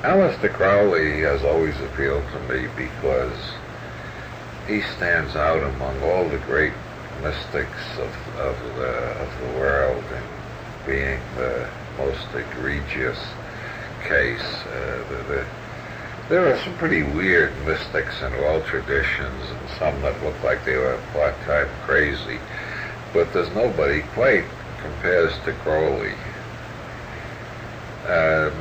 Aleister Crowley has always appealed to me because he stands out among all the great mystics of the world in being the most egregious case. There are some pretty weird mystics in all traditions, and some that look like they were part-time crazy, but there's nobody quite compares to Crowley.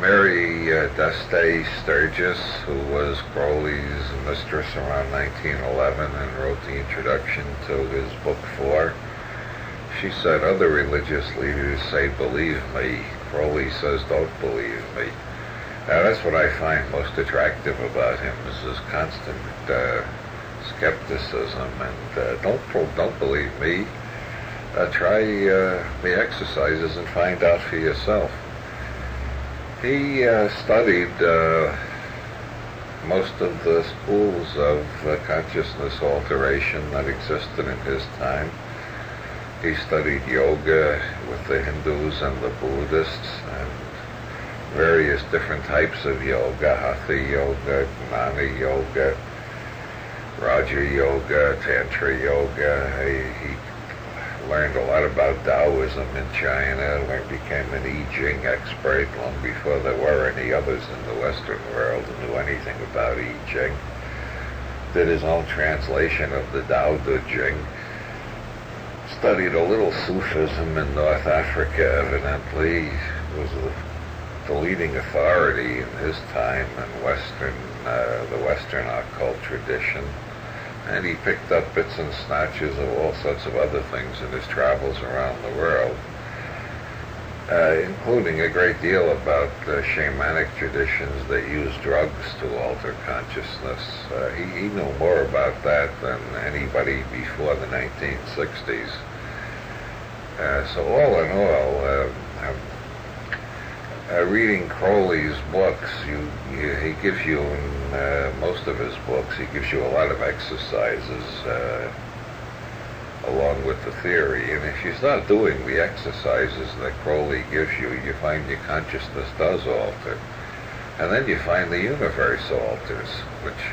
Mary D'Este Sturgis, who was Crowley's mistress around 1911 and wrote the introduction to his book 4, she said other religious leaders say, "Believe me." Crowley says, "Don't believe me." Now that's what I find most attractive about him, is his constant skepticism and don't believe me. Try the exercises and find out for yourself. He studied most of the schools of consciousness alteration that existed in his time. He studied yoga with the Hindus and the Buddhists, and various different types of yoga: Hatha yoga, Gnana yoga, Raja yoga, Tantra yoga. He learned a lot about Taoism in China, became an I Ching expert long before there were any others in the Western world who knew anything about I Ching. Did his own translation of the Tao Te Ching. Studied a little Sufism in North Africa, evidently. Was the leading authority in his time in the Western occult tradition. And he picked up bits and snatches of all sorts of other things in his travels around the world, including a great deal about shamanic traditions that use drugs to alter consciousness. He knew more about that than anybody before the 1960s. So all in all, reading Crowley's books, he gives you, in most of his books, he gives you a lot of exercises along with the theory. And if you start doing the exercises that Crowley gives you, you find your consciousness does alter. And then you find the universe alters, which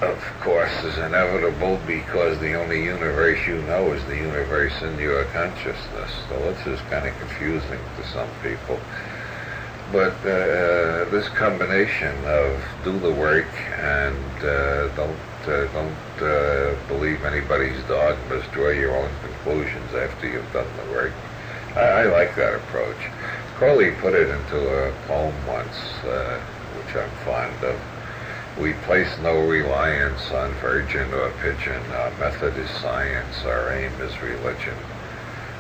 of course is inevitable because the only universe you know is the universe in your consciousness. So this is kind of confusing to some people. But this combination of do the work and don't believe anybody's dogmas, draw your own conclusions after you've done the work. I like that approach. Crowley put it into a poem once, which I'm fond of. "We place no reliance on virgin or pigeon. Our method is science. Our aim is religion."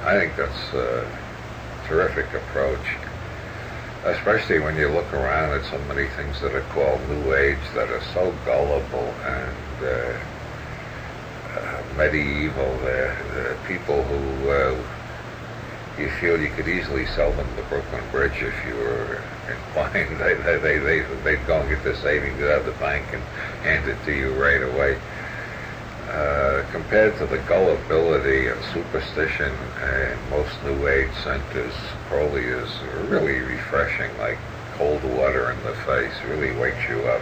I think that's a terrific approach, especially when you look around at so many things that are called New Age that are so gullible and medieval. They're people who you feel you could easily sell them the Brooklyn Bridge if you were inclined. They'd go and get their savings out of the bank and hand it to you right away. Compared to the gullibility and superstition in most New Age centers, Crowley is really refreshing, like cold water in the face. Really wakes you up.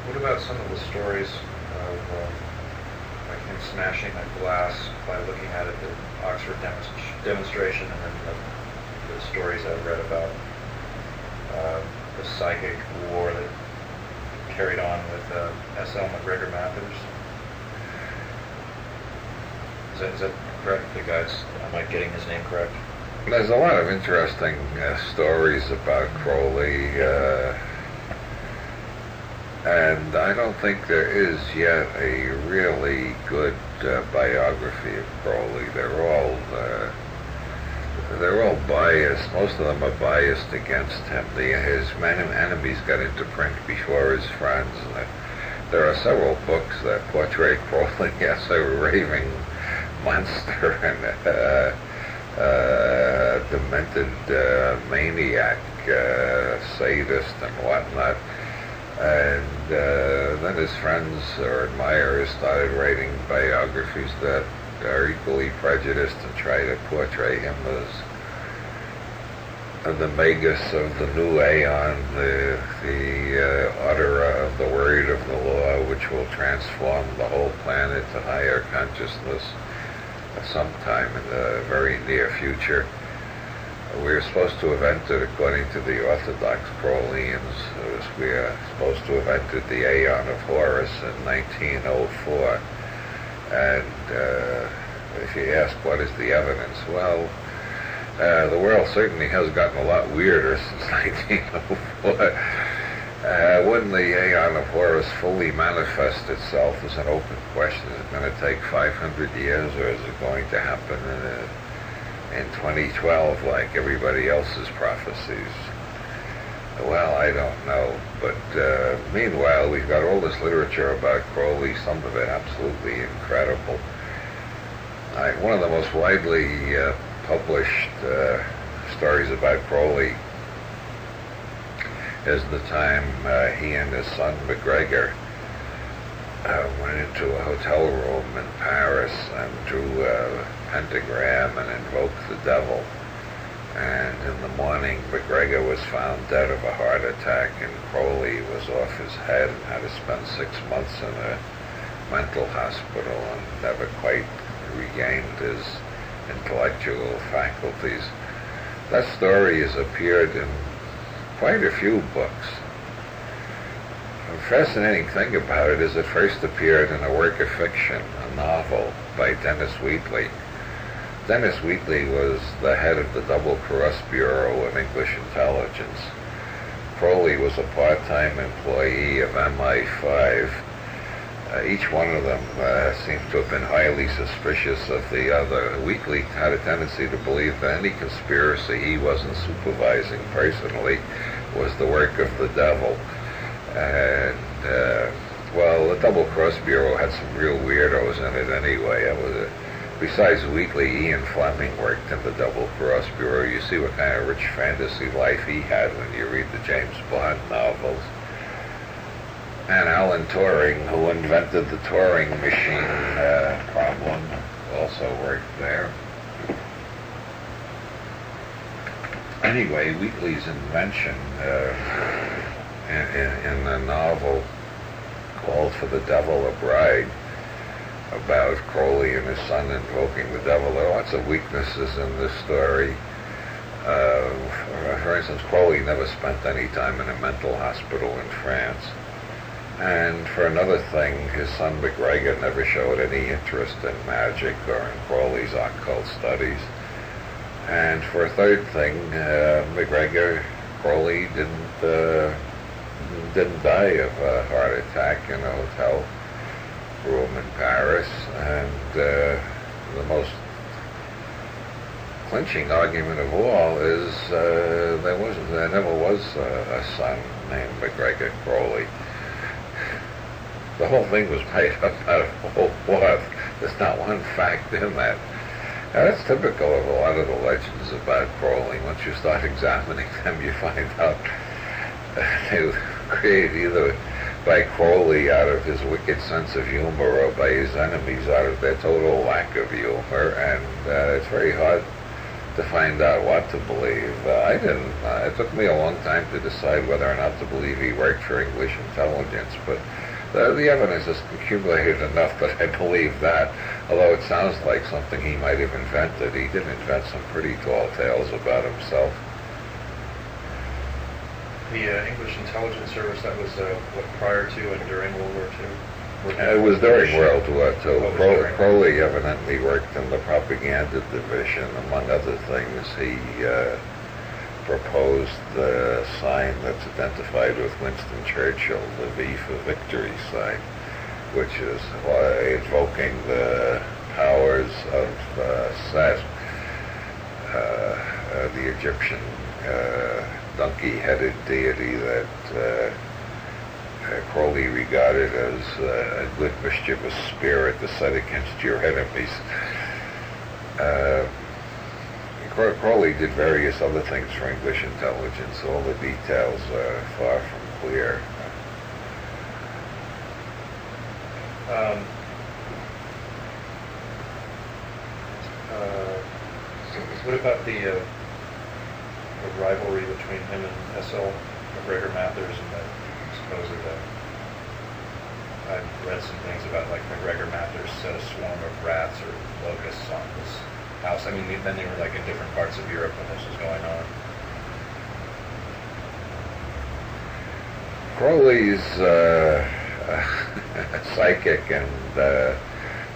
What about some of the stories of like him smashing a glass by looking at it, the Oxford demonstration, and then the stories I've read about the psychic war that carried on with S.L. McGregor Mathers? Is that correct? The guy's, am I getting his name correct? There's a lot of interesting stories about Crowley, and I don't think there is yet a really good biography of Crowley. They're all biased. Most of them are biased against him. His enemies got into print before his friends. There are several books that portray Crowley as a raving monster and demented maniac, sadist and whatnot. And then his friends or admirers started writing biographies that are equally prejudiced and try to portray him as the magus of the new aeon, the utterer of the word of the law, which will transform the whole planet to higher consciousness sometime in the very near future. We're supposed to have entered, according to the Orthodox Crowleyans, we are supposed to have entered the Aeon of Horus in 1904. And if you ask what is the evidence, well, the world certainly has gotten a lot weirder since 1904. When the Aeon of Horus fully manifests itself is an open question. Is it going to take 500 years, or is it going to happen in 2012 like everybody else's prophecies? Well, I don't know. But meanwhile, we've got all this literature about Crowley, some of it absolutely incredible. One of the most widely published stories about Crowley is the time he and his son MacGregor went into a hotel room in Paris and drew a pentagram and invoked the devil. And in the morning, MacGregor was found dead of a heart attack, and Crowley was off his head and had to spend 6 months in a mental hospital and never quite regained his intellectual faculties. That story has appeared in quite a few books. The fascinating thing about it is it first appeared in a work of fiction, a novel by Dennis Wheatley. Dennis Wheatley was the head of the Double Cross Bureau of English Intelligence. Crowley was a part-time employee of MI5. Each one of them seems to have been highly suspicious of the other. Wheatley had a tendency to believe that any conspiracy he wasn't supervising personally was the work of the devil. And, well, the Double Cross Bureau had some real weirdos in it anyway. Besides Wheatley, Ian Fleming worked in the Double Cross Bureau. You see what kind of rich fantasy life he had when you read the James Bond novels. And Alan Turing, who invented the Turing machine problem, also worked there. Anyway, Wheatley's invention in a novel called For the Devil a Bride, about Crowley and his son invoking the devil. There are lots of weaknesses in this story. For instance, Crowley never spent any time in a mental hospital in France. And for another thing, his son MacGregor never showed any interest in magic or in Crowley's occult studies. And for a third thing, Crowley didn't die of a heart attack in a hotel room in Paris. And the most clinching argument of all is there never was a son named MacGregor Crowley. The whole thing was made up out of whole cloth. There's not one fact in that. Now, that's typical of a lot of the legends about Crowley. Once you start examining them, you find out they were created either by Crowley out of his wicked sense of humor or by his enemies out of their total lack of humor, and it's very hard to find out what to believe. I didn't. It took me a long time to decide whether or not to believe he worked for English intelligence, but the evidence is accumulated enough that I believe that, although it sounds like something he might have invented. He did invent some pretty tall tales about himself. The English Intelligence Service, that was what, prior to and during World War II? It was during World War II. Crowley evidently worked in the propaganda division. Among other things, he proposed the sign that's identified with Winston Churchill, the V for Victory sign, which is invoking the powers of Set, the Egyptian donkey-headed deity that Crowley regarded as a good mischievous spirit to set against your enemies. Crowley did various other things for English intelligence. All the details are far from clear. What about the rivalry between him and S.L. McGregor Mathers and the supposed I've read some things about like McGregor Mathers set a swarm of rats or locusts on his house. I mean, then they were like in different parts of Europe when this was going on. Crowley's psychic and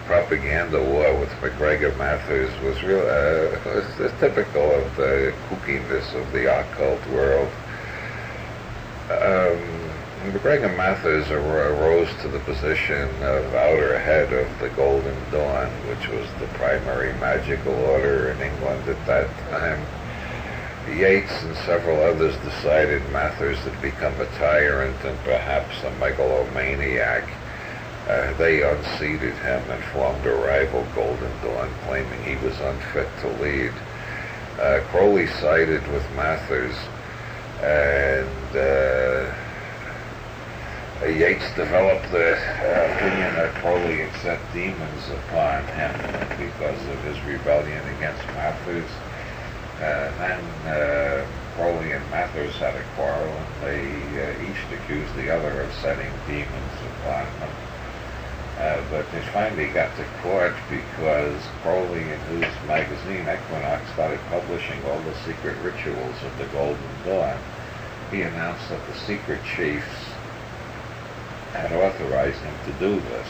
propaganda war with McGregor Mathers was real. Was typical of the kookiness of the occult world. McGregor Mathers arose to the position of outer head of the Golden Dawn, which was the primary magical order in England at that time. Yeats and several others decided Mathers had become a tyrant and perhaps a megalomaniac. They unseated him and formed a rival Golden Dawn, claiming he was unfit to lead. Crowley sided with Mathers, and Yeats developed the opinion that Crowley had set demons upon him because of his rebellion against Mathers. Then Crowley and Mathers had a quarrel, and they each accused the other of setting demons upon them. But they finally got to court because Crowley, in his magazine Equinox, started publishing all the secret rituals of the Golden Dawn. He announced that the secret chiefs had authorized him to do this.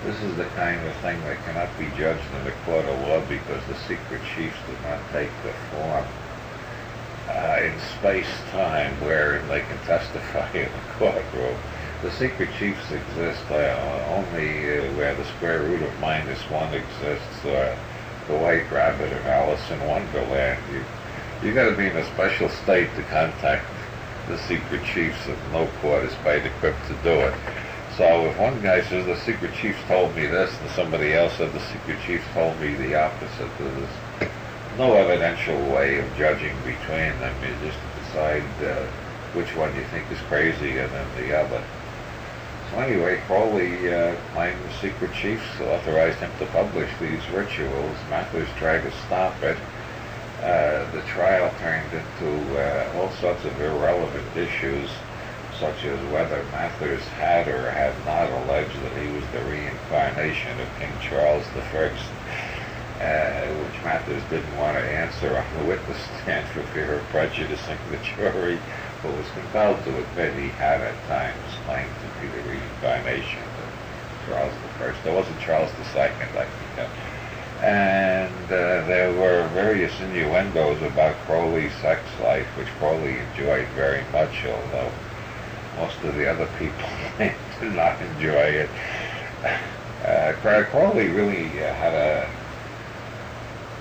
This is the kind of thing that cannot be judged in the court of law because the secret chiefs did not take the form in space-time where they can testify in the courtroom. The secret chiefs exist only where the square root of -1 exists, or the White Rabbit of Alice in Wonderland. You got to be in a special state to contact the secret chiefs, and no court is quite equipped to do it. So if one guy says the secret chiefs told me this, and somebody else said the secret chiefs told me the opposite, there's no evidential way of judging between them. You just decide which one you think is crazier than the other. So anyway, Crowley claimed the secret chiefs authorized him to publish these rituals. Mathers tried to stop it. The trial turned into all sorts of irrelevant issues, such as whether Mathers had or had not alleged that he was the reincarnation of King Charles I, which Mathers didn't want to answer on the witness stand for fear of prejudicing the jury, but was compelled to admit he had at times claimed to be the reincarnation of Charles I. There wasn't Charles II, I think. And there were various innuendos about Crowley's sex life, which Crowley enjoyed very much, although most of the other people did not enjoy it. Crowley really had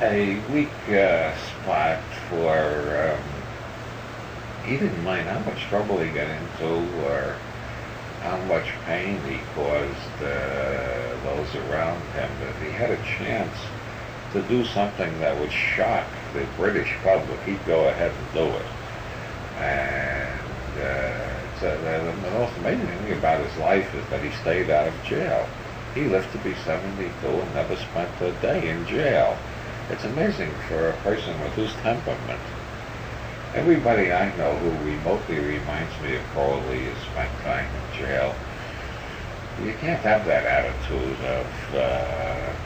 a weak spot for, he didn't mind how much trouble he got into or how much pain he caused those around him. If he had a chance to do something that would shock the British public, he'd go ahead and do it. And the most amazing thing about his life is that he stayed out of jail. He lived to be 72 and never spent a day in jail. It's amazing for a person with his temperament. Everybody I know who remotely reminds me of Crowley has spent time in jail. You can't have that attitude of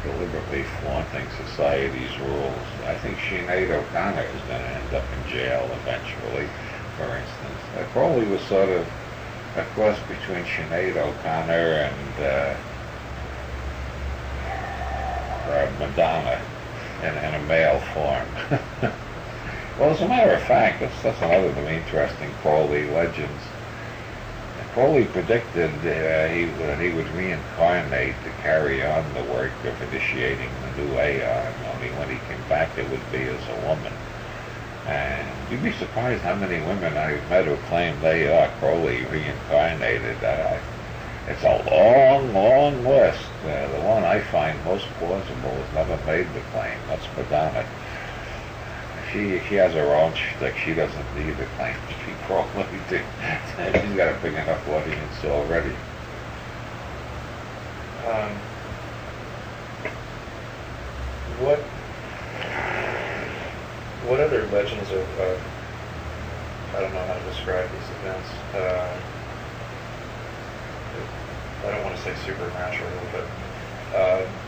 deliberately flaunting society's rules. I think Sinead O'Connor is going to end up in jail eventually, for instance. Crowley was sort of a cross between Sinead O'Connor and Madonna in a male form. Well, as a matter of fact, that's another of the interesting Crowley legends. Crowley predicted that he would reincarnate to carry on the work of initiating the new Aeon, only when he came back it would be as a woman. And you'd be surprised how many women I've met who claim they are Crowley reincarnated. It's a long, long list. The one I find most plausible has never made the claim. That's Madonna. She has her own shtick. She doesn't need a claim to be Crowley. She's got a big enough audience already. what other legends of I don't know how to describe these events. I don't want to say supernatural, but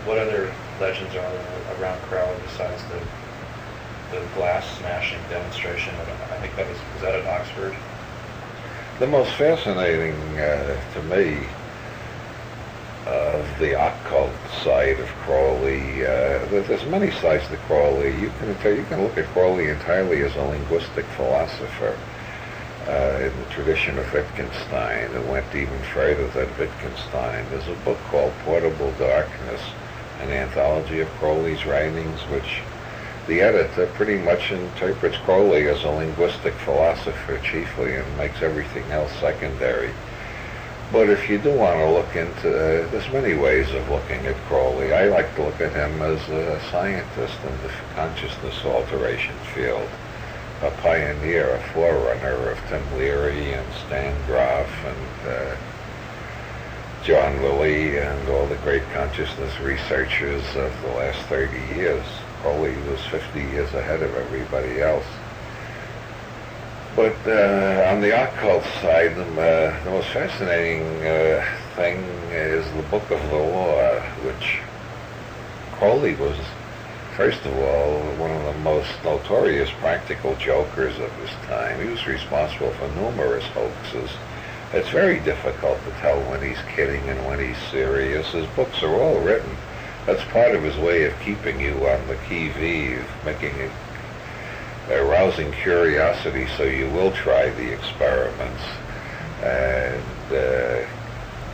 what other legends are there around Crowley besides the glass smashing demonstration? I think that was that at Oxford? The most fascinating to me of the occult side of Crowley, there's many sides to Crowley. You can look at Crowley entirely as a linguistic philosopher in the tradition of Wittgenstein. It went even further than Wittgenstein. There's a book called Portable Darkness, an anthology of Crowley's writings, which the editor pretty much interprets Crowley as a linguistic philosopher chiefly and makes everything else secondary. But if you do want to look into, there's many ways of looking at Crowley. I like to look at him as a scientist in the consciousness alteration field, a pioneer, a forerunner of Tim Leary and Stan Groff and John Lilly and all the great consciousness researchers of the last 30 years. Crowley was 50 years ahead of everybody else. But on the occult side, the most fascinating thing is the Book of the Law, which Crowley was, first of all, one of the most notorious practical jokers of his time. He was responsible for numerous hoaxes. It's very difficult to tell when he's kidding and when he's serious. His books are all written. That's part of his way of keeping you on the qui-vive, making it arousing curiosity so you will try the experiments, and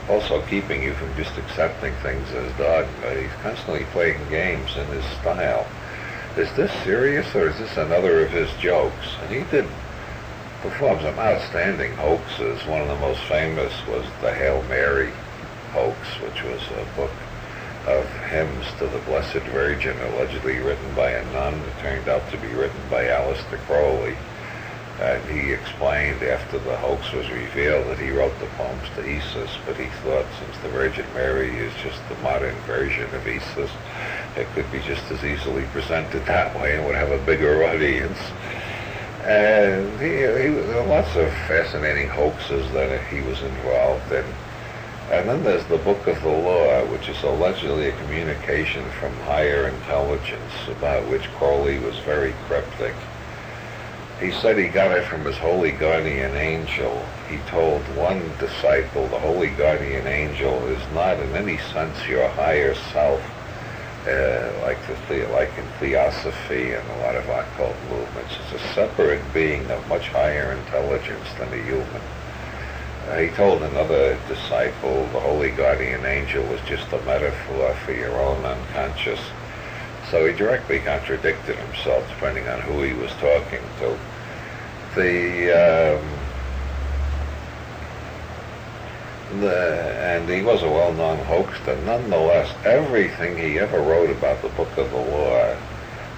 also keeping you from just accepting things as dogma. He's constantly playing games in his style. Is this serious or is this another of his jokes? And he did perform some outstanding hoaxes. One of the most famous was the Hail Mary hoax, which was a book of hymns to the Blessed Virgin, allegedly written by a nun. It turned out to be written by Aleister Crowley. And he explained after the hoax was revealed that he wrote the poems to Isis, but he thought since the Virgin Mary is just the modern version of Isis, it could be just as easily presented that way and would have a bigger audience. And there were lots of fascinating hoaxes that he was involved in. And then there's the Book of the Law, which is allegedly a communication from higher intelligence about which Crowley was very cryptic. He said he got it from his holy guardian angel. He told one disciple, the holy guardian angel is not in any sense your higher self, like in theosophy and a lot of occult movements. It's a separate being of much higher intelligence than a human. He told another disciple the holy guardian angel was just a metaphor for your own unconscious. So he directly contradicted himself depending on who he was talking to. And he was a well-known hoaxer. Nonetheless, everything he ever wrote about the Book of the Law,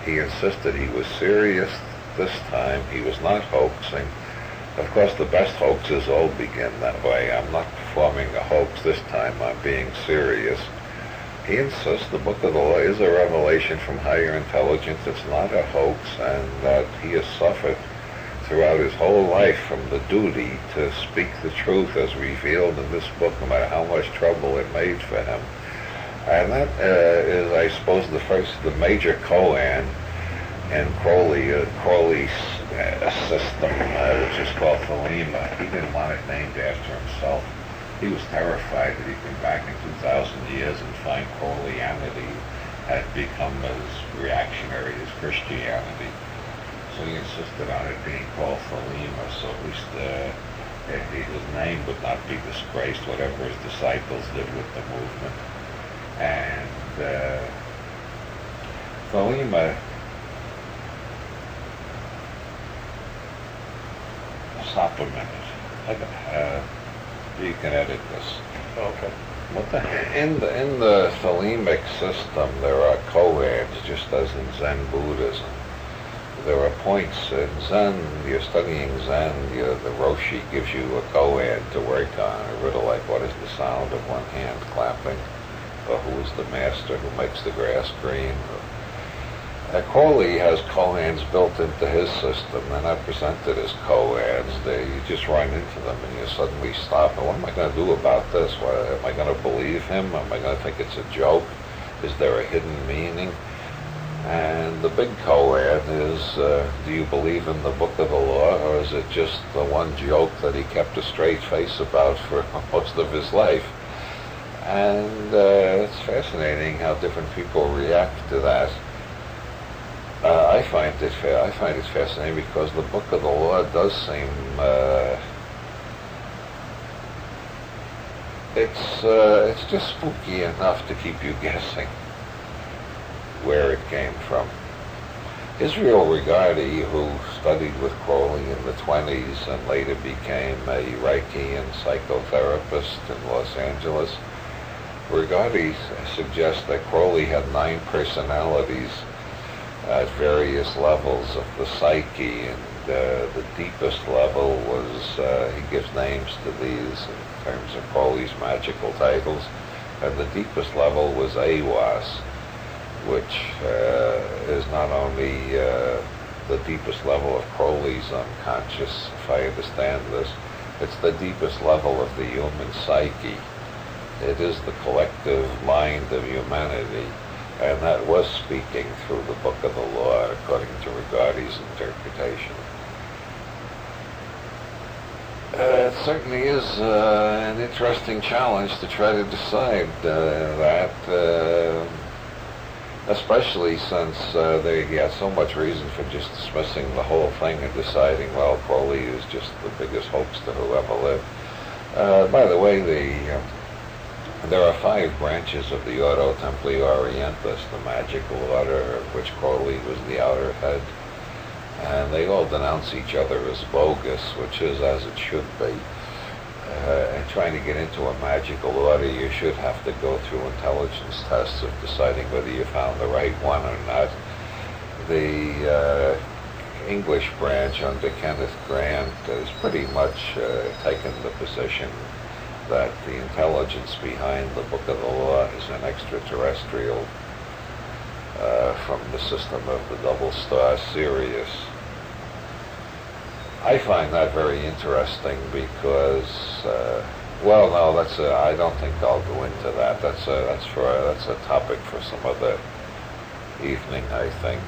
he insisted he was serious this time. He was not hoaxing. Of course, the best hoaxes all begin that way. I'm not performing a hoax this time, I'm being serious. He insists the Book of the Law is a revelation from higher intelligence. It's not a hoax, and that he has suffered throughout his whole life from the duty to speak the truth as revealed in this book, no matter how much trouble it made for him. And that is, I suppose, the major koan in Crowley's system, which is called Thelemic. He didn't want it named after himself. He was terrified that he'd been back in 2,000 years and find Crowleyanity had become as reactionary as Christianity. So he insisted on it being called Thelemic, so at least his name would not be disgraced, whatever his disciples did with the movement. And Thelemic stop a minute. You can edit this. Okay. In the Thelemic system, there are koans, just as in Zen Buddhism. There are points in Zen. You're studying Zen. The Roshi gives you a koan to work on. A riddle like, what is the sound of one hand clapping? Or who is the master who makes the grass green? Crowley has koans built into his system. They're not presented as koans. You just run into them and you suddenly stop. And what am I going to do about this? Am I going to believe him? Am I going to think it's a joke? Is there a hidden meaning? And the big koan is, do you believe in the book of the law, or is it just the one joke that he kept a straight face about for most of his life? And it's fascinating how different people react to that. I find it fascinating because the book of the law does seem it's just spooky enough to keep you guessing where it came from. Israel Regardie, who studied with Crowley in the 20s and later became a Reikian psychotherapist in Los Angeles, Regardie suggests that Crowley had 9 personalities at various levels of the psyche, and the deepest level was, he gives names to these in terms of Crowley's magical titles, and the deepest level was Awas, which is not only the deepest level of Crowley's unconscious, if I understand this, it's the deepest level of the human psyche. It is the collective mind of humanity, and that was speaking through the book of the law, according to Regardie's interpretation. It certainly is an interesting challenge to try to decide that, especially since he had so much reason for just dismissing the whole thing and deciding, well, Crowley is just the biggest hoaxer who ever lived. By the way, there are 5 branches of the Ordo Templi Orientis, the magical order of which Crowley was the outer head, and they all denounce each other as bogus, which is as it should be. And trying to get into a magical order, you should have to go through intelligence tests of deciding whether you found the right one or not. The English branch under Kenneth Grant has pretty much taken the position that the intelligence behind the Book of the Law is an extraterrestrial from the system of the double star Sirius. I find that very interesting because, well, no, I don't think I'll go into that. That's a topic for some other evening, I think.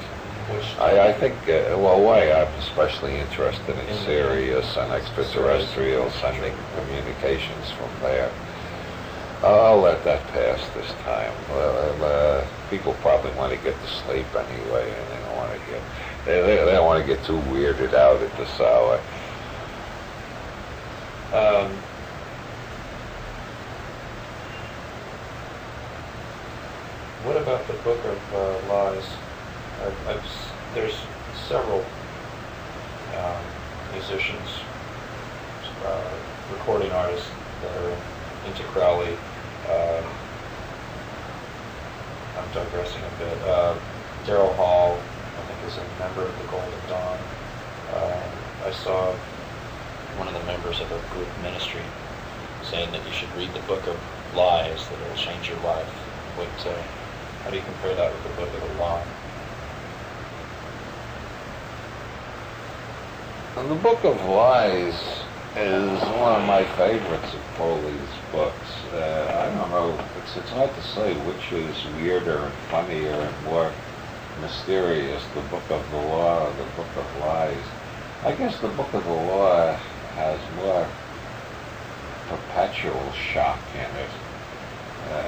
I think, why I'm especially interested in Sirius and extraterrestrial sending communications from there. I'll let that pass this time. People probably want to get to sleep anyway, and they don't want to they don't want to get too weirded out at this hour. What about the Book of Lies? There's several musicians, recording artists that are into Crowley. I'm digressing a bit. Daryl Hall, I think, is a member of the Golden Dawn. I saw one of the members of a group ministry saying that you should read the Book of Lies, that it will change your life. How do you compare that with the Book of the Law? And the Book of Lies is one of my favorites of Crowley's books. I don't know, it's hard to say which is weirder and funnier and more mysterious, the Book of the Law or the Book of Lies. I guess the Book of the Law has more perpetual shock in it.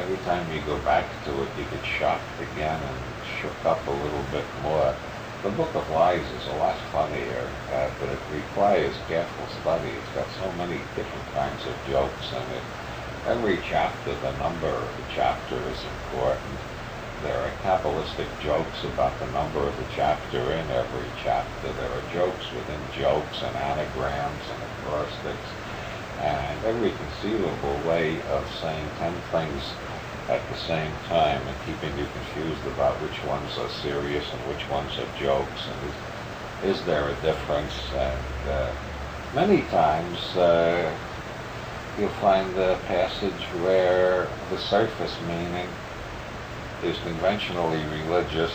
Every time you go back to it, you get shocked again and shook up a little bit more. The Book of Lies is a lot funnier, but it requires careful study. It's got so many different kinds of jokes in it. Every chapter, the number of the chapter is important. There are Kabbalistic jokes about the number of the chapter in every chapter. There are jokes within jokes and anagrams and acrostics, and every conceivable way of saying 10 things at the same time and keeping you confused about which ones are serious and which ones are jokes, and is there a difference? And many times you'll find a passage where the surface meaning is conventionally religious,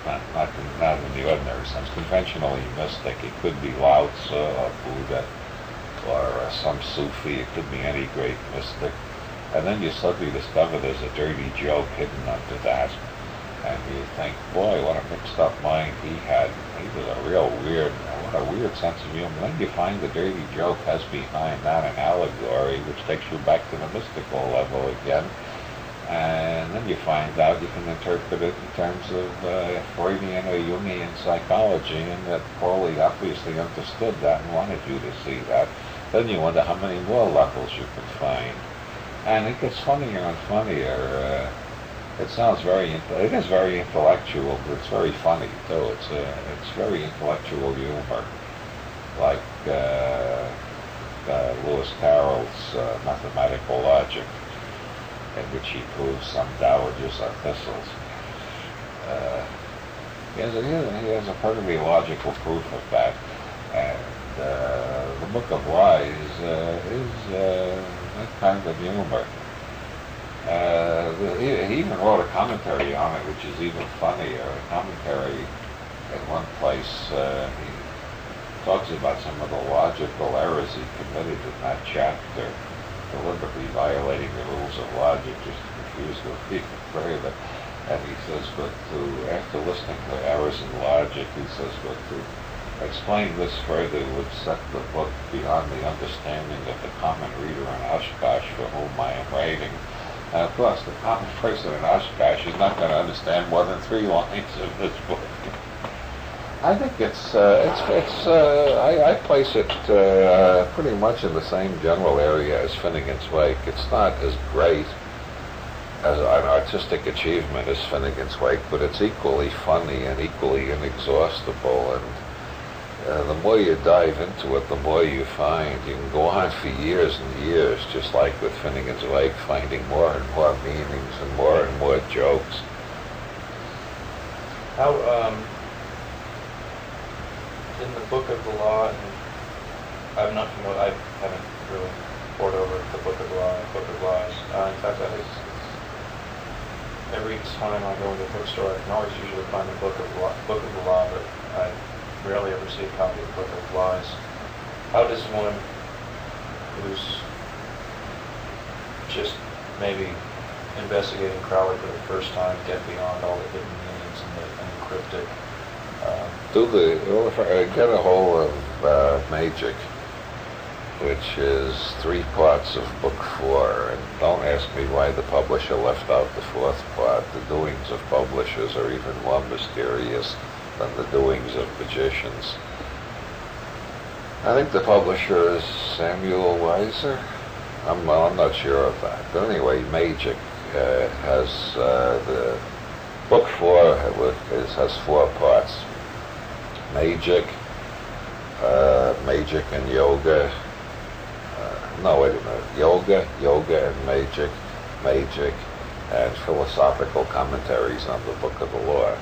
not in the ordinary sense. Conventionally mystic, it could be Lao Tzu or Buddha or some Sufi. It could be any great mystic. And then you suddenly discover there's a dirty joke hidden under that. And you think, boy, what a mixed up mind he had. He was a real weird, what a weird sense of humor. Then you find the dirty joke has behind that an allegory, which takes you back to the mystical level again. And then you find out you can interpret it in terms of Freudian or Jungian psychology, and that Crowley obviously understood that and wanted you to see that. Then you wonder how many more levels you can find. And it gets funnier and funnier. It is very intellectual, but it's very funny too. It's very intellectual humor, like Lewis Carroll's mathematical logic, in which he proves some dowagers are thistles. He has a perfectly logical proof of that, and the Book of Lies is that kind of humor. He even wrote a commentary on it, which is even funnier. A commentary in one place, he talks about some of the logical errors he committed in that chapter, deliberately violating the rules of logic just to confuse the people further. And he says, but after listening to errors in logic, he says, but to explain this further would set the book beyond the understanding of the common reader in Oshkosh for whom I am writing. Of course, the common person in Oshkosh is not going to understand more than 3 lines of this book. I think I place it pretty much in the same general area as Finnegan's Wake. It's not as great as an artistic achievement as Finnegan's Wake, but it's equally funny and equally inexhaustible. And the more you dive into it, the more you find. You can go on for years and years, just like with Finnegan's Wake, finding more and more meanings and more jokes. How, in the Book of the Law, and I'm not familiar, I haven't really pored over the Book of Law, Book of Lies. In fact, every time I go into a bookstore, I can always usually find the Book of the Law, but I rarely ever see a copy of the Book of Lies. How does one who's just maybe investigating Crowley for the first time get beyond all the hidden meanings and the cryptic? Get a hold of Magic, which is 3 parts of Book 4, and don't ask me why the publisher left out the 4th part. The doings of publishers are even more mysterious than the doings of magicians. I think the publisher is Samuel Weiser. I'm not sure of that. But anyway, Magic has the Book 4 has 4 parts. Magic, Magic and Yoga. No, wait a minute. Yoga and Magic, Magic, and philosophical commentaries on the Book of the Law.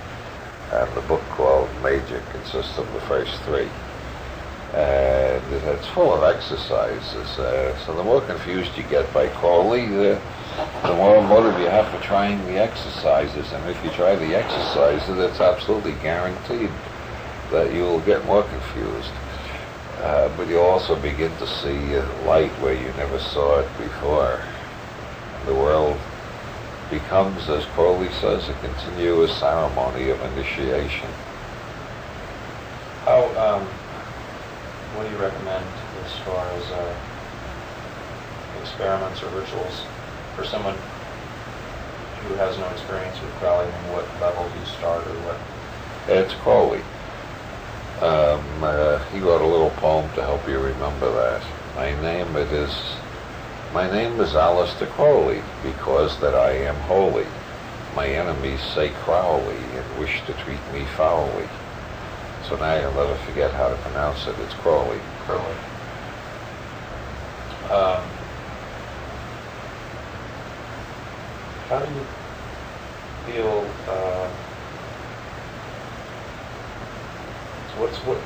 And the book called Magic consists of the first 3. And it's full of exercises. So the more confused you get by Crowley, the more motive you have for trying the exercises. And if you try the exercises, it's absolutely guaranteed that you'll get more confused. But you'll also begin to see light where you never saw it before. The world becomes, as Crowley says, a continuous ceremony of initiation. What do you recommend as far as experiments or rituals for someone who has no experience with Crowley? I mean, what level do you start, or what? It's Crowley. He wrote a little poem to help you remember that. My name is Aleister Crowley, because that I am holy. My enemies say Crowley and wish to treat me foully. So now you'll never forget how to pronounce it. It's Crowley. Crowley. How do you feel?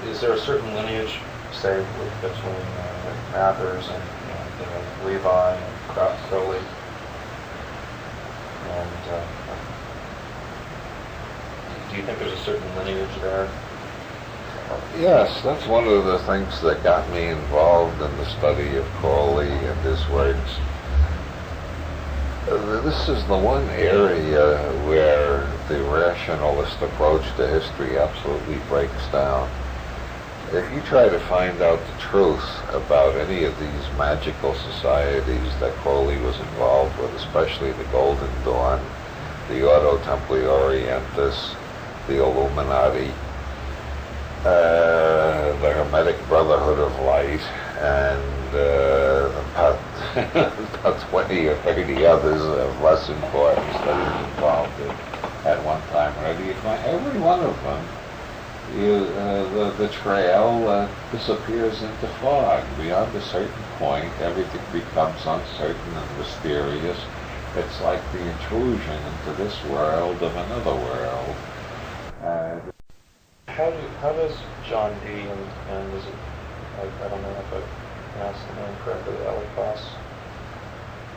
Is there a certain lineage, say, between Mathers and Levi and Crowley? And Do you think there's a certain lineage there? Yes, that's one of the things that got me involved in the study of Crowley and his works. This is the one area where the rationalist approach to history absolutely breaks down. If you try to find out the truth about any of these magical societies that Crowley was involved with, especially the Golden Dawn, the Ordo Templi Orientis, the Illuminati, the Hermetic Brotherhood of Light, and about 20 or 30 others of less importance that he was involved in at one time or another, you find every one of them, the trail disappears into fog. Beyond a certain point, everything becomes uncertain and mysterious. It's like the intrusion into this world of another world. How does John D. and is it, I don't know if I pronounced the name correctly, Eliphas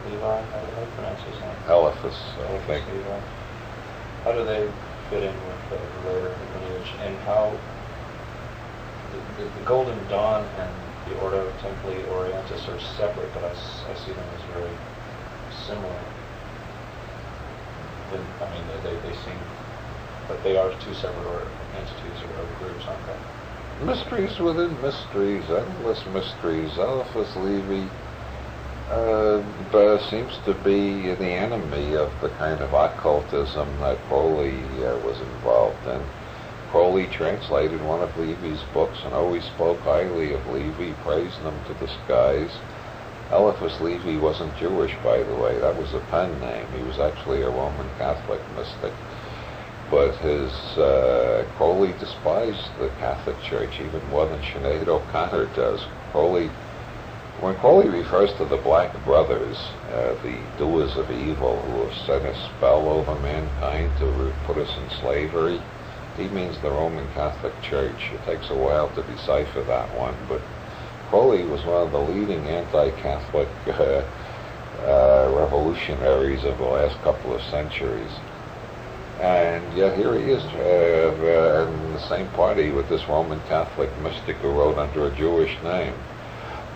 Levi? How do I pronounce his name? Eliphas, I think. Levi. How do they fit in with the later lineage, and how the Golden Dawn and the Ordo Templi Orientis are separate, but I see them as very similar. I mean, they seem, but they are two separate entities or groups, aren't they? Mysteries within mysteries, endless mysteries. Eliphas Levi seems to be the enemy of the kind of occultism that Crowley was involved in. Crowley translated one of Levy's books and always spoke highly of Levy, praised him to the skies. Eliphas Levi wasn't Jewish, by the way. That was a pen name. He was actually a Roman Catholic mystic. But Crowley despised the Catholic Church even more than Sinead O'Connor does. When Crowley refers to the Black Brothers, the doers of evil who have set a spell over mankind to put us in slavery, he means the Roman Catholic Church. It takes a while to decipher that one, but Crowley was one of the leading anti-Catholic revolutionaries of the last couple of centuries. And yet here he is in the same party with this Roman Catholic mystic who wrote under a Jewish name.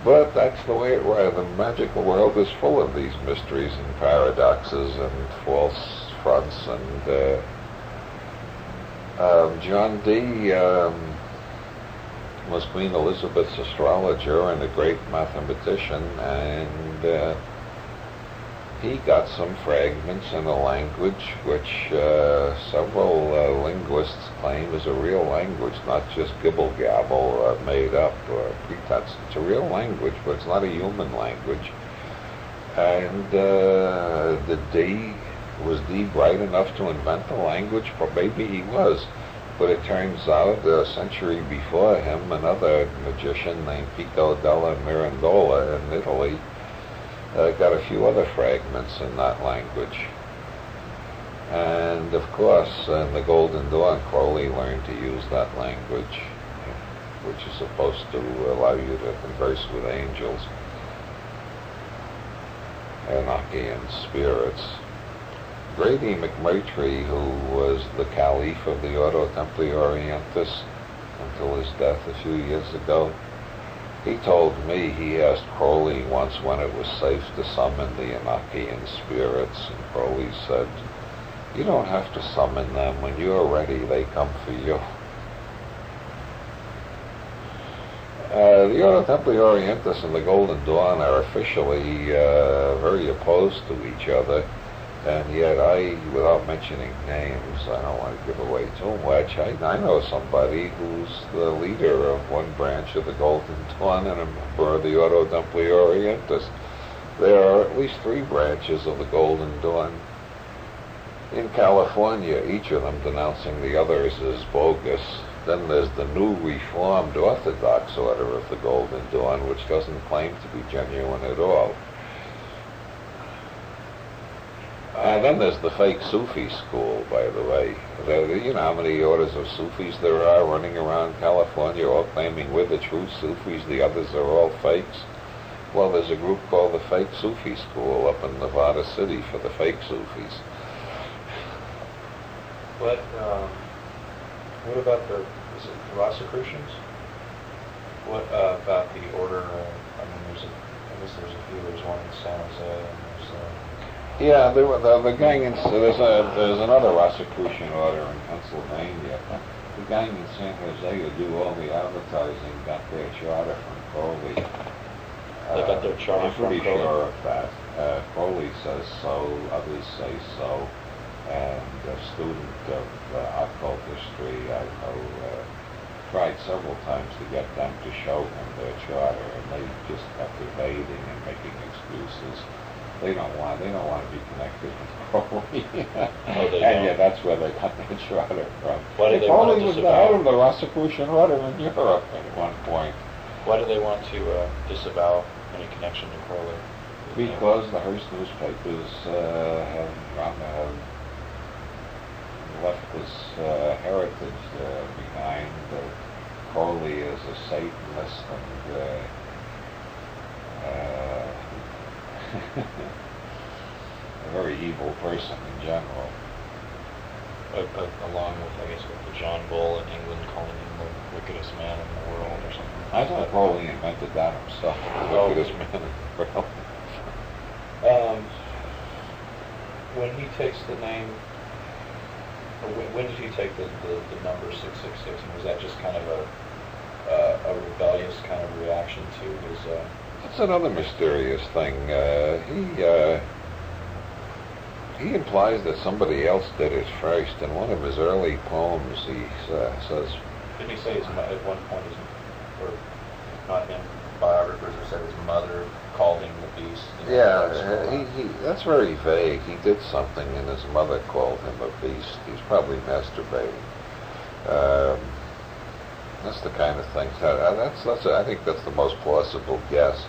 But that's the way it was. The magical world is full of these mysteries and paradoxes and false fronts. And John D. was Queen Elizabeth's astrologer and a great mathematician, and he got some fragments in a language which several linguists claim is a real language, not just gibble-gabble made up or pretense. It's a real language, but it's not a human language. And was D bright enough to invent the language? Well, maybe he was. But it turns out a century before him, another magician named Pico della Mirandola in Italy got a few other fragments in that language. And of course, in the Golden Dawn, Crowley learned to use that language, which is supposed to allow you to converse with angels, Enochian spirits. Grady McMurtry, who was the Caliph of the Ordo Templi Orientis until his death a few years ago, he told me he asked Crowley once when it was safe to summon the Enochian spirits, and Crowley said, "You don't have to summon them. When you're ready, they come for you." The Ordo Templi Orientis and the Golden Dawn are officially very opposed to each other. And yet without mentioning names, I don't want to give away too much, I know somebody who's the leader of one branch of the Golden Dawn and a member of the Ordo Templi Orientis. There are at least 3 branches of the Golden Dawn in California, each of them denouncing the others as bogus. Then there's the new Reformed Orthodox Order of the Golden Dawn, which doesn't claim to be genuine at all. Then there's the fake Sufi school, by the way. You know how many orders of Sufis there are running around California, all claiming we're the true Sufis, the others are all fakes? Well, there's a group called the Fake Sufi School up in Nevada City for the fake Sufis. But What about is it the Rosicrucians? What about the order? I guess there's a few. There's one in San Jose, and there's. Yeah, the gang in there's another Rosicrucian order in Pennsylvania. The gang in San Jose who do all the advertising got their charter from Crowley. They got their charter from Crowley? I'm pretty sure of that. Crowley says so, others say so, and a student of occult history I know tried several times to get them to show him their charter, and they just kept evading and making excuses. They don't want to be connected with Crowley. Oh, they and don't. yeah, that's where they got their charter from. Why do they Crowley want to was the disavow? head of the Rosicrucian order in Europe at one point. Why do they want to disavow any connection to Crowley? Because the Hearst newspapers have left this heritage behind. Crowley is a Satanist and a very evil person in general. Along with, I guess, with the John Bull in England calling him the wickedest man in the world or something. I thought Crowley invented that himself, the wickedest man in the world. When he takes the name, or when did he take the number 666? And was that just kind of a rebellious kind of reaction to his... That's another mysterious thing. He implies that somebody else did it first. In one of his early poems, he says... Didn't he say at one point, or not him, biographers have said his mother called him the beast? Yeah, that's very vague. He did something and his mother called him a beast. He's probably masturbating. That's the kind of thing. I think that's the most plausible guess,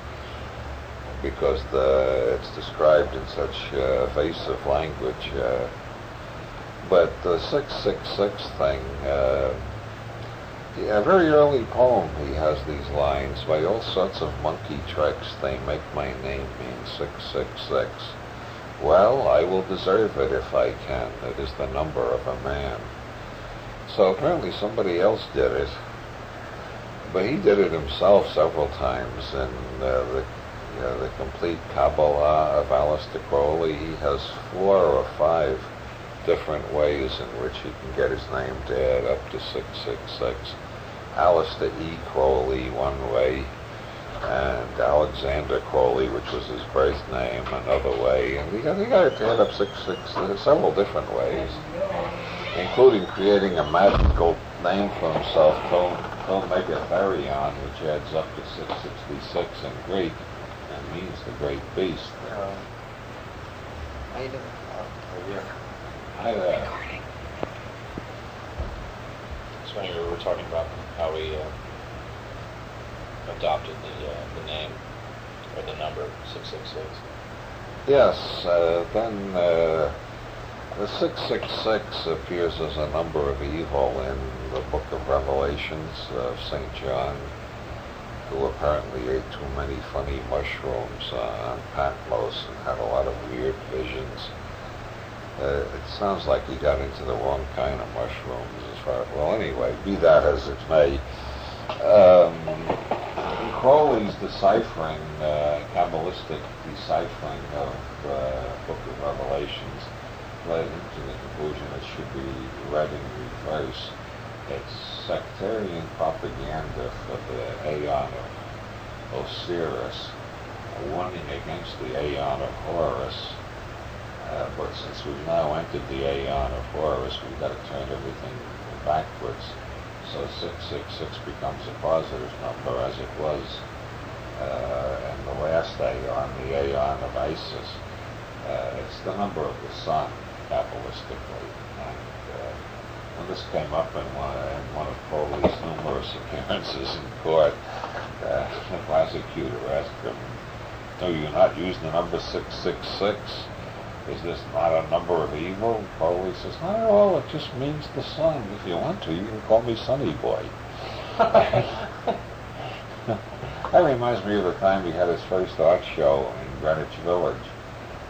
because it's described in such evasive language. But the 666 thing, a very early poem, he has these lines: by all sorts of monkey tricks they make my name mean 666. Well, I will deserve it if I can. It is the number of a man. So apparently somebody else did it, but he did it himself several times. In the complete Kabbalah of Aleister Crowley, he has 4 or 5 different ways in which he can get his name to add up to 666. Aleister E. Crowley one way, and Alexander Crowley, which was his birth name, another way, and he got it to add up 666 several different ways, including creating a magical name for himself called Megatherion, which adds up to 666 in Greek and means the great beast. Hi there. It's funny, we were talking about how we adopted the name, or the number 666. Yes, then the 666 appears as a number of evil in the Book of Revelations of St. John, who apparently ate too many funny mushrooms on Patmos and had a lot of weird visions. It sounds like he got into the wrong kind of mushrooms as far as... Well, anyway, be that as it may. Crowley's deciphering, Kabbalistic deciphering of Book of Revelations led him to the conclusion it should be read in reverse. It's sectarian propaganda for the Aeon of Osiris, warning against the Aeon of Horus. But since we've now entered the Aeon of Horus, we've got to turn everything backwards. So 666 becomes a positive number, as it was in the last Aeon, the Aeon of Isis. It's the number of the sun, Kabbalistically. And when this came up in one of Crowley's numerous appearances in court, the prosecutor asked him, "No, you're not using the number 666? Is this not a number of evil?" Crowley says, "Not at all, it just means the sun. If you want to, you can call me Sunny Boy." That reminds me of the time he had his first art show in Greenwich Village.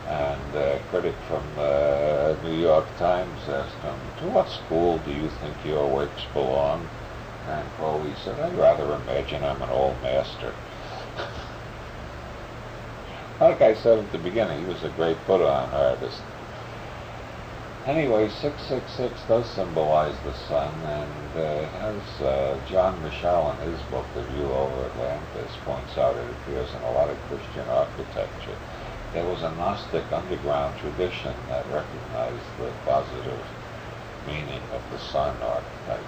And a critic from the New York Times asked him, "To what school do you think your works belong?" And Crowley said, "I'd rather imagine I'm an old master." Like I said at the beginning, he was a great put-on artist. Anyway, 666 does symbolize the sun, and as John Michel in his book, The View Over Atlantis, points out, it appears in a lot of Christian architecture. There was a Gnostic underground tradition that recognized the positive meaning of the sun archetype.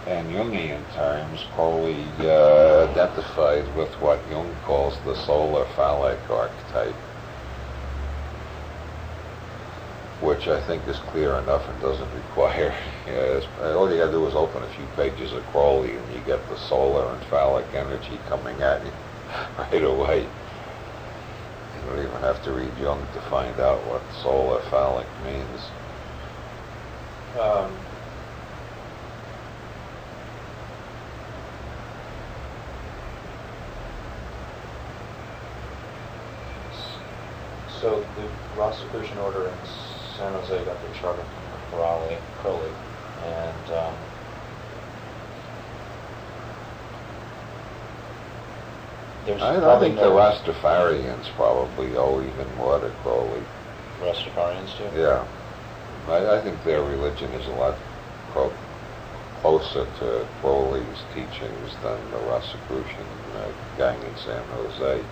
In Jungian terms, Crowley identified with what Jung calls the solar phallic archetype, which I think is clear enough and doesn't require, all you gotta do is open a few pages of Crowley and you get the solar and phallic energy coming at you right away. You don't even have to read Jung to find out what solar phallic means. So the Rosicrucian order in San Jose got their charter from Crowley, and I think the Rastafarians probably owe even more to Crowley. Rastafarians do? Yeah. I think their religion is a lot closer to Crowley's teachings than the Rosicrucian gang in San Jose.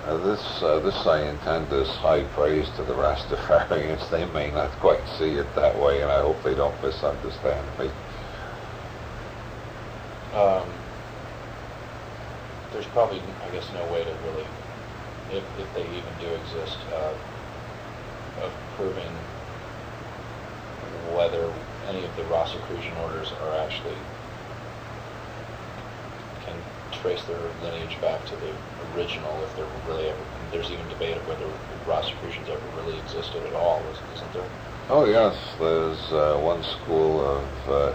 This I intend as high praise to the Rastafarians. They may not quite see it that way, and I hope they don't misunderstand me. There's probably, I guess, no way to really, if they even do exist, of proving whether any of the Rosicrucian orders are actually can trace their lineage back to the original, if they're really ever. There's even debate of whether Rosicrucians ever really existed at all, isn't there? Oh yes, there's one school of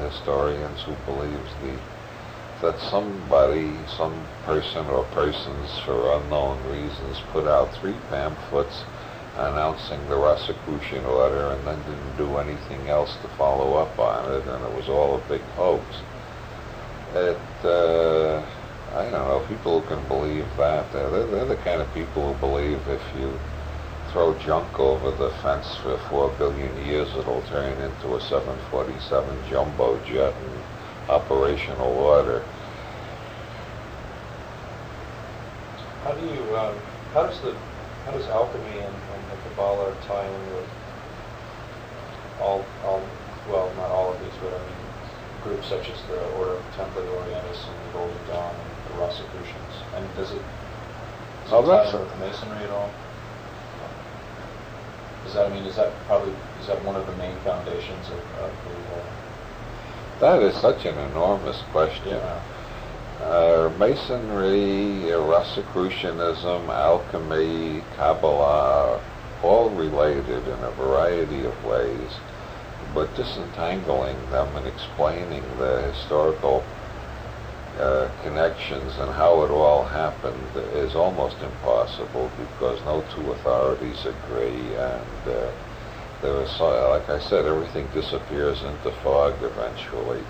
historians who believes that somebody, some person or persons for unknown reasons put out 3 pamphlets announcing the Rosicrucian order and then didn't do anything else to follow up on it, and it was all a big hoax. I don't know, people who can believe that, they're the kind of people who believe if you throw junk over the fence for 4 billion years, it'll turn into a 747 jumbo jet in operational order. How does alchemy and the Kabbalah tie in with well, not all of these, but I mean, groups such as the Order of Template Orientis and the Golden Dawn and the Rosicrucians? And does it tie in with Masonry at all? Is that one of the main foundations of the? That is such an enormous question. Yeah. Masonry, Rosicrucianism, alchemy, Kabbalah, all related in a variety of ways, but disentangling them and explaining the historical connections and how it all happened is almost impossible, because no two authorities agree, and there is, like I said, everything disappears into fog eventually.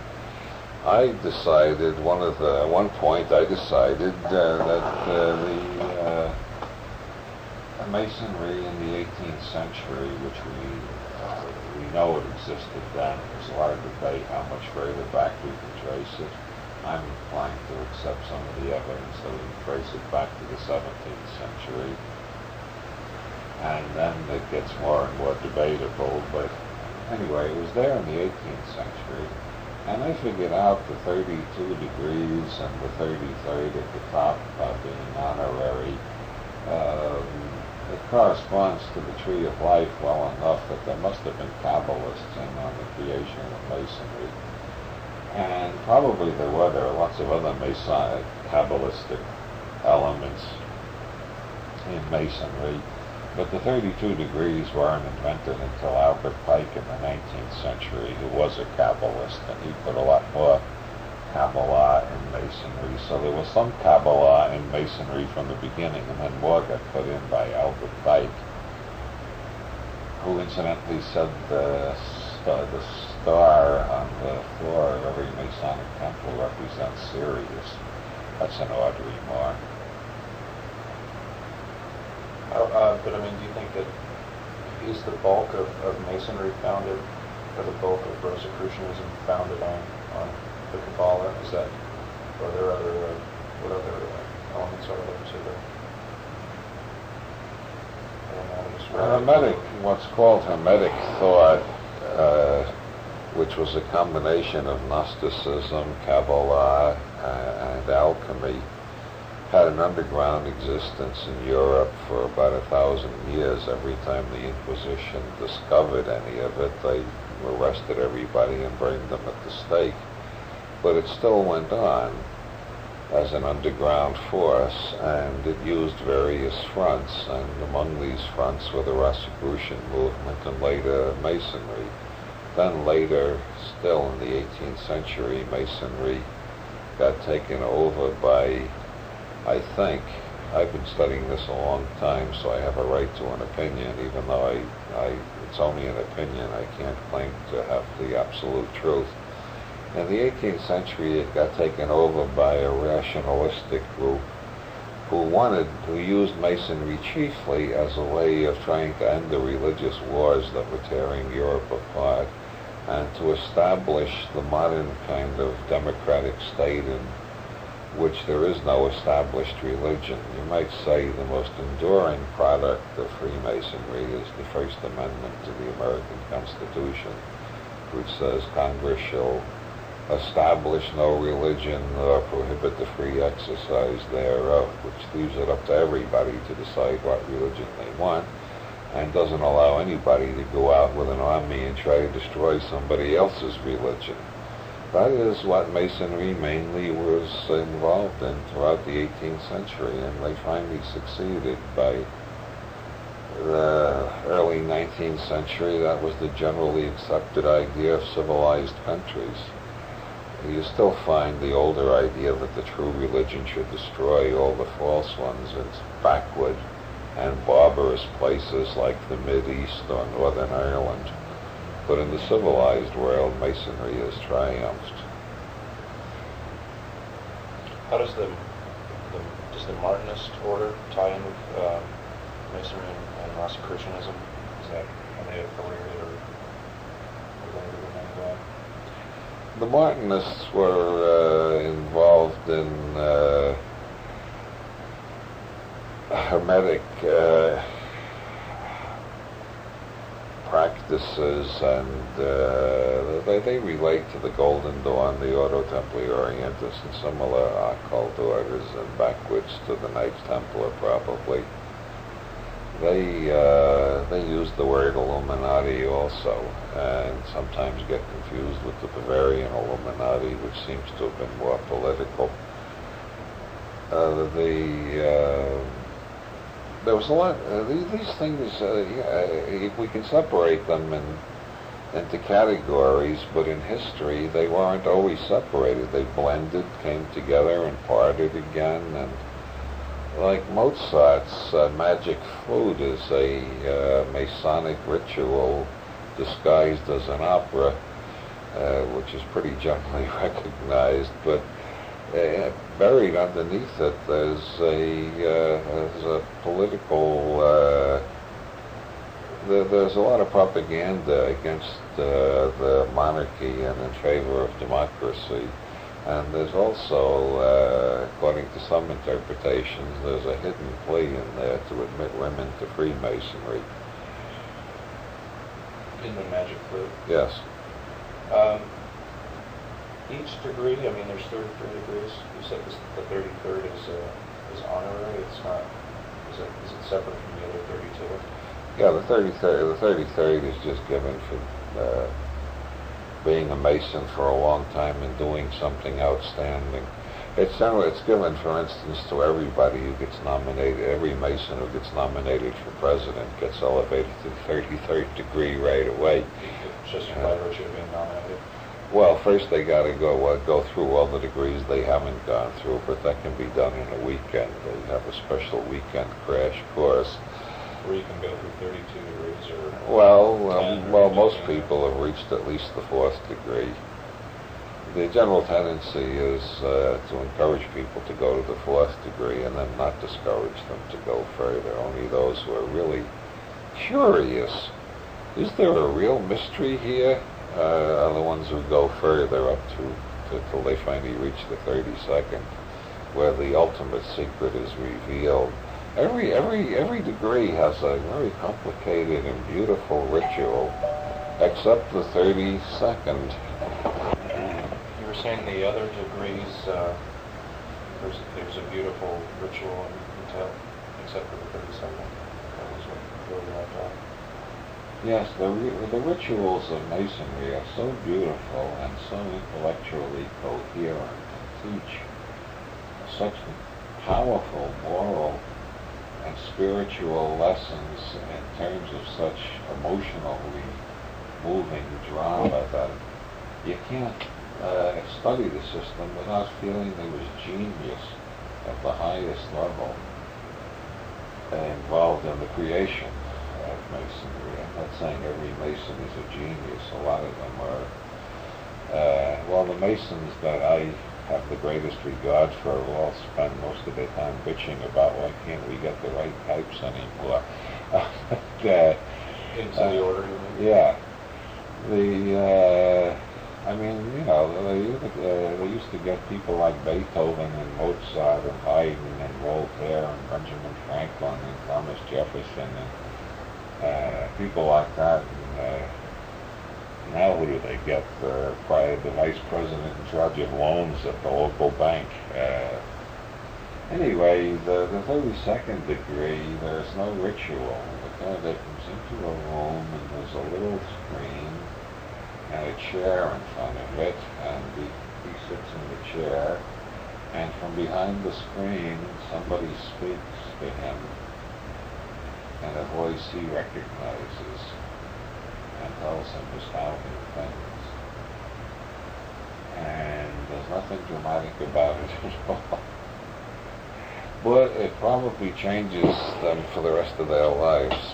I decided, at one point I decided that the Masonry in the 18th century, which we know it existed then, there's a lot of debate how much further back we can trace it. I'm inclined to accept some of the evidence that we can trace it back to the 17th century. And then it gets more and more debatable, but anyway, it was there in the 18th century. And I figured out the 32 degrees and the 33rd at the top being honorary. It corresponds to the Tree of Life well enough that there must have been Kabbalists in on the creation of Masonry. And probably there are lots of other Masonic Kabbalistic elements in Masonry. But the 32 degrees weren't invented until Albert Pike in the 19th century, who was a Kabbalist, and he put a lot more Kabbalah in Masonry, so there was some Kabbalah in Masonry from the beginning, and then more got put in by Albert Pike, who incidentally said the star on the floor of every Masonic temple represents Sirius. That's an odd remark. But I mean, do you think that is the bulk of Masonry founded, or the bulk of Rosicrucianism founded on the Kabbalah? Is that, or are there other, what other elements are there to the Hermetic, what's called Hermetic thought, which was a combination of Gnosticism, Kabbalah, and alchemy, had an underground existence in Europe for about 1,000 years. Every time the Inquisition discovered any of it, they arrested everybody and burned them at the stake. But it still went on as an underground force, and it used various fronts, and among these fronts were the Rosicrucian movement and later Masonry. Then later, still in the 18th century, Masonry got taken over by, I think, I've been studying this a long time, so I have a right to an opinion, even though it's only an opinion. I can't claim to have the absolute truth. In the 18th century, it got taken over by a rationalistic group who used Masonry chiefly as a way of trying to end the religious wars that were tearing Europe apart, and to establish the modern kind of democratic state in which there is no established religion. You might say the most enduring product of Freemasonry is the First Amendment to the American Constitution, which says Congress shall establish no religion or prohibit the free exercise thereof, which leaves it up to everybody to decide what religion they want, and doesn't allow anybody to go out with an army and try to destroy somebody else's religion. That is what Masonry mainly was involved in throughout the 18th century, and they finally succeeded. By the early 19th century, that was the generally accepted idea of civilized countries. You still find the older idea that the true religion should destroy all the false ones in backward and barbarous places like the Mideast or Northern Ireland. But in the civilized world, Masonry has triumphed. How does the Martinist order tie in with Masonry and Rosicrucianism? Is that, are they affiliated or related in any way? The Martinists were involved in Hermetic practices, and they relate to the Golden Dawn, the Ordo Templi Orientis, and similar occult orders, and backwards to the Knights Templar probably. They use the word Illuminati also, and sometimes get confused with the Bavarian Illuminati, which seems to have been more political. There was a lot. These things, we can separate them into categories, but in history they weren't always separated. They blended, came together, and parted again. And like Mozart's magic flute is a Masonic ritual disguised as an opera, which is pretty generally recognized, but buried underneath it there's a political, there's a lot of propaganda against the monarchy and in favor of democracy. And there's also, according to some interpretations, there's a hidden plea in there to admit women to Freemasonry. In the magic flute? Yes. Each degree, I mean, there's 33 degrees. You said the 33rd is honorary. It's not. Is it separate from the other 32? Yeah, the 33rd is just given for being a Mason for a long time and doing something outstanding. It's given, for instance, to everybody who gets nominated. Every Mason who gets nominated for president gets elevated to the 33rd degree right away. Just by virtue of being nominated? Well, first they got to go through all the degrees they haven't gone through, but that can be done in a weekend. They have a special weekend crash course. Where you can go through 32 degrees or... Well, most people have reached at least the fourth degree. The general tendency is to encourage people to go to the fourth degree and then not discourage them to go further. Only those who are really curious, is there a real mystery here, are the ones who go further up to till they finally reach the 32nd, where the ultimate secret is revealed. Every degree has a very complicated and beautiful ritual, except the 32nd. You were saying the other degrees, there's a beautiful ritual until, except for the 32nd. That was what you left off. Yes, the rituals of Masonry are so beautiful and so intellectually coherent and teach such powerful moral and spiritual lessons in terms of such emotionally moving drama that you can't study the system without feeling there was genius at the highest level involved in the creation of Masonry. I'm not saying every Mason is a genius. A lot of them are. Well, the Masons that I have the greatest regard for will all spend most of their time bitching about why can't we get the right types anymore. Into the order, you mean? Yeah. I mean, you know, they used to get people like Beethoven and Mozart and Haydn and Voltaire and Benjamin Franklin and Thomas Jefferson and people like that. And, now who do they get? Probably the vice president in charge of loans at the local bank. Anyway, the 32nd degree, there's no ritual. The candidate comes into a room and there's a little screen and a chair in front of it, and he sits in the chair, and from behind the screen somebody speaks to him in a voice he recognizes and tells him just how he thinks. And there's nothing dramatic about it at all. But it probably changes them for the rest of their lives.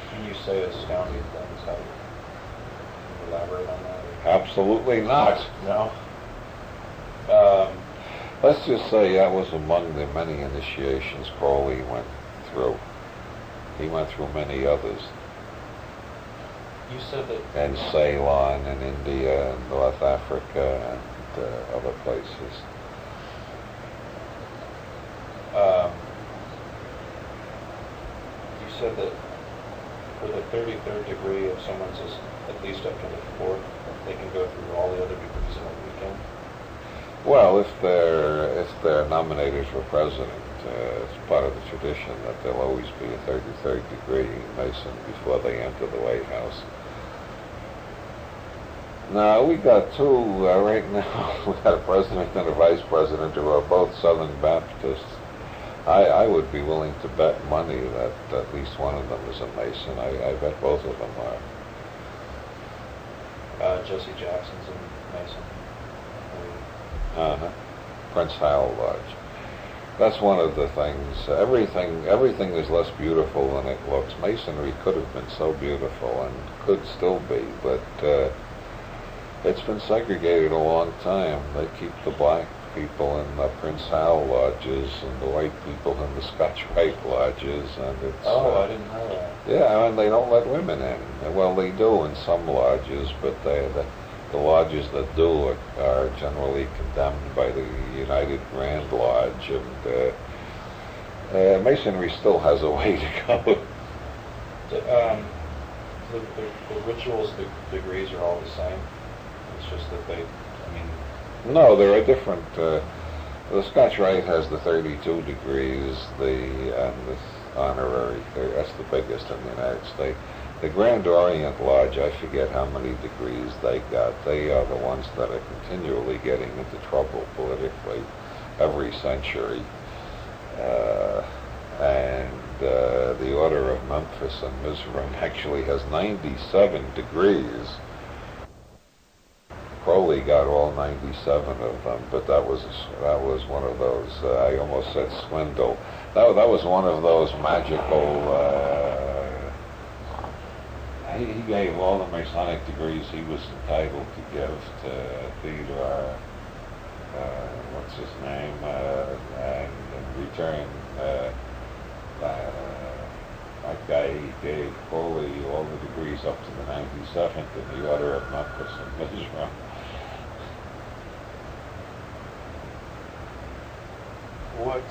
Can you say astounding things? How do you elaborate on that? Absolutely not. No? Let's just say that was among the many initiations Crowley went through. He went through many others. You said that... In Ceylon and India and North Africa and other places. You said that for the 33rd degree, if someone's at least up to the 4th, they can go through all the other degrees in a weekend? Well, if they're nominated for president, it's part of the tradition that there'll always be a 33rd degree Mason before they enter the White House. Now, we got two right now. We got a president and a vice president who are both Southern Baptists. I would be willing to bet money that at least one of them is a Mason. I bet both of them are. Jesse Jackson's a Mason. Prince Hal Lodge. That's one of the things. Everything is less beautiful than it looks. Masonry could have been so beautiful and could still be, but it's been segregated a long time. They keep the black people in the Prince Hal lodges and the white people in the Scotch Rite lodges, and it's... Oh, I didn't know that. Yeah, and they don't let women in. Well, they do in some lodges, but the lodges that do are generally condemned by the United Grand Lodge, and Masonry still has a way to go. The rituals, the degrees are all the same. It's just that they, I mean... No, there are different... the Scotch Rite has the 32 degrees, and this honorary, that's the biggest in the United States. The Grand Orient Lodge, I forget how many degrees they got. They are the ones that are continually getting into trouble politically every century. And the Order of Memphis and Mizraim actually has 97 degrees. Crowley got all 97 of them, but that was one of those. I almost said swindle. That was one of those magical. He gave all the Masonic degrees he was entitled to give to Theodore. What's his name? And in return, that guy gave Crowley all the degrees up to the 97th in the order of Memphis and Mizra. What,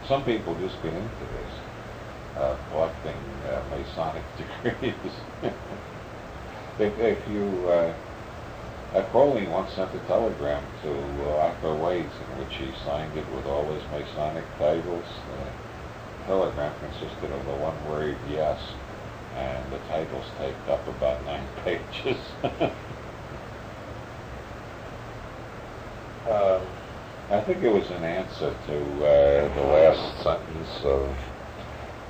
Some people just get into this, collecting Masonic degrees. if you, Crowley once sent a telegram to Arthur Waits in which he signed it with all his Masonic titles. The telegram consisted of the one word yes, and the titles taped up about 9 pages. I think it was an answer to the last sentence of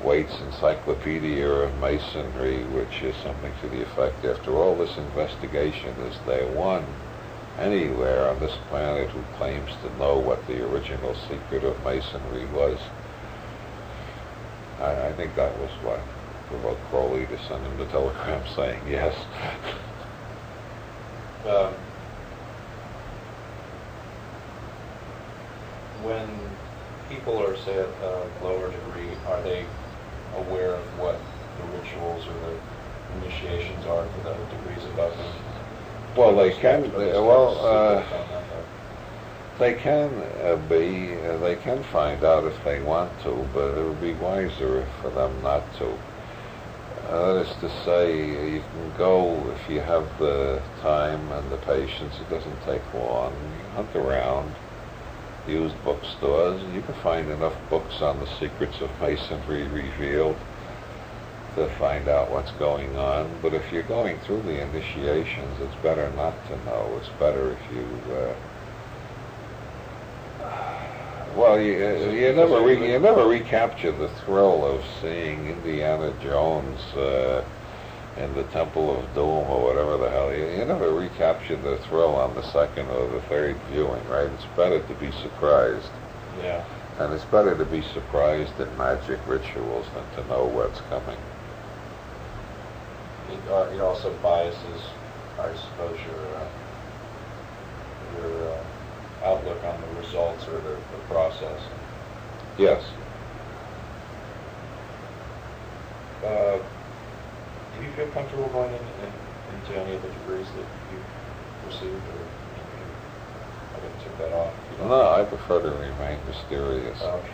Waite's Encyclopedia of Masonry, which is something to the effect, after all this investigation, is there one anywhere on this planet who claims to know what the original secret of Masonry was? I think that was what provoked Crowley to send him the telegram saying yes. When people are, say, at a lower degree, are they aware of what the rituals or the initiations are for the degrees above them? Well, they can. They can be. They can find out if they want to, but it would be wiser for them not to. That is to say, you can go if you have the time and the patience. It doesn't take long. You hunt around used bookstores. You can find enough books on the secrets of Masonry revealed to find out what's going on. But if you're going through the initiations, it's better not to know. It's better if you you never recapture the thrill of seeing Indiana Jones in the Temple of Doom or whatever the hell. You never recapture the thrill on the second or the third viewing, right? It's better to be surprised. Yeah. And it's better to be surprised in magic rituals than to know what's coming. It also biases, I suppose, your outlook on the results or the process. Yes. Do you feel comfortable going into any of the degrees that you received, or I didn't take that off? No, I prefer to remain mysterious. Okay.